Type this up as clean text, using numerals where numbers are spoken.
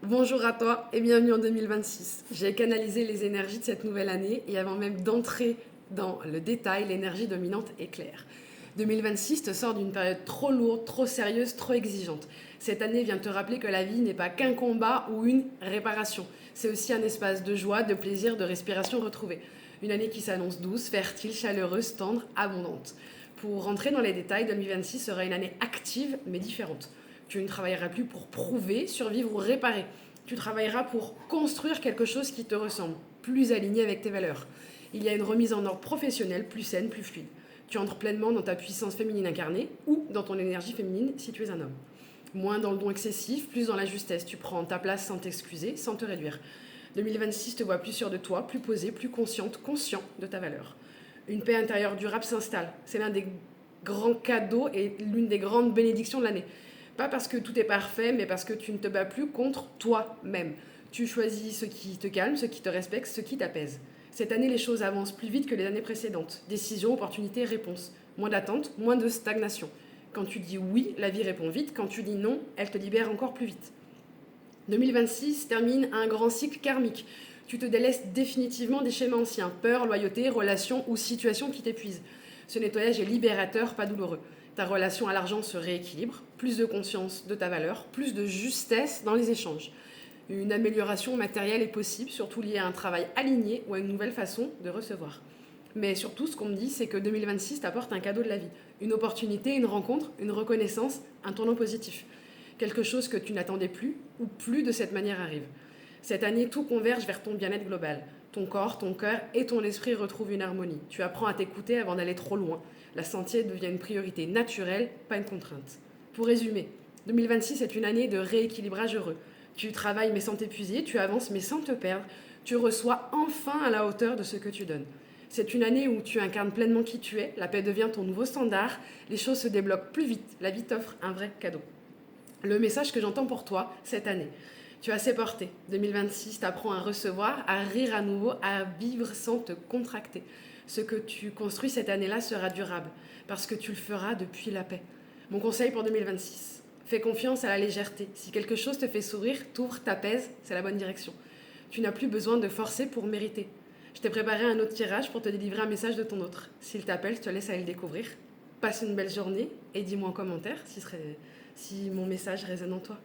Bonjour à toi et bienvenue en 2026. J'ai canalisé les énergies de cette nouvelle année et avant même d'entrer dans le détail, l'énergie dominante est claire. 2026 te sort d'une période trop lourde, trop sérieuse, trop exigeante. Cette année vient te rappeler que la vie n'est pas qu'un combat ou une réparation. C'est aussi un espace de joie, de plaisir, de respiration retrouvée. Une année qui s'annonce douce, fertile, chaleureuse, tendre, abondante. Pour rentrer dans les détails, 2026 sera une année active mais différente. Tu ne travailleras plus pour prouver, survivre ou réparer. Tu travailleras pour construire quelque chose qui te ressemble, plus aligné avec tes valeurs. Il y a une remise en ordre professionnelle plus saine, plus fluide. Tu entres pleinement dans ta puissance féminine incarnée ou dans ton énergie féminine si tu es un homme. Moins dans le don excessif, plus dans la justesse. Tu prends ta place sans t'excuser, sans te réduire. 2026 te voit plus sûre de toi, plus posée, plus consciente, conscient de ta valeur. Une paix intérieure durable s'installe. C'est l'un des grands cadeaux et l'une des grandes bénédictions de l'année. Pas parce que tout est parfait, mais parce que tu ne te bats plus contre toi-même. Tu choisis ce qui te calme, ce qui te respecte, ce qui t'apaise. Cette année, les choses avancent plus vite que les années précédentes. Décisions, opportunités, réponses. Moins d'attente, moins de stagnation. Quand tu dis oui, la vie répond vite. Quand tu dis non, elle te libère encore plus vite. 2026 termine un grand cycle karmique. Tu te délaisses définitivement des schémas anciens, peur, loyauté, relations ou situations qui t'épuisent. Ce nettoyage est libérateur, pas douloureux. Ta relation à l'argent se rééquilibre, plus de conscience de ta valeur, plus de justesse dans les échanges. Une amélioration matérielle est possible, surtout liée à un travail aligné ou à une nouvelle façon de recevoir. Mais surtout, ce qu'on me dit, c'est que 2026 t'apporte un cadeau de la vie. Une opportunité, une rencontre, une reconnaissance, un tournant positif. Quelque chose que tu n'attendais plus ou plus de cette manière arrive. Cette année, tout converge vers ton bien-être global. Ton corps, ton cœur et ton esprit retrouvent une harmonie. Tu apprends à t'écouter avant d'aller trop loin. La santé devient une priorité naturelle, pas une contrainte. Pour résumer, 2026 est une année de rééquilibrage heureux. Tu travailles mais sans t'épuiser, tu avances mais sans te perdre, tu reçois enfin à la hauteur de ce que tu donnes. C'est une année où tu incarnes pleinement qui tu es, la paix devient ton nouveau standard, les choses se débloquent plus vite, la vie t'offre un vrai cadeau. Le message que j'entends pour toi cette année, tu as assez porté. 2026 t'apprend à recevoir, à rire à nouveau, à vivre sans te contracter. Ce que tu construis cette année-là sera durable, parce que tu le feras depuis la paix. Mon conseil pour 2026, fais confiance à la légèreté. Si quelque chose te fait sourire, t'ouvre, t'apaise, c'est la bonne direction. Tu n'as plus besoin de forcer pour mériter. Je t'ai préparé un autre tirage pour te délivrer un message de ton autre. S'il t'appelle, je te laisse aller le découvrir. Passe une belle journée et dis-moi en commentaire si mon message résonne en toi.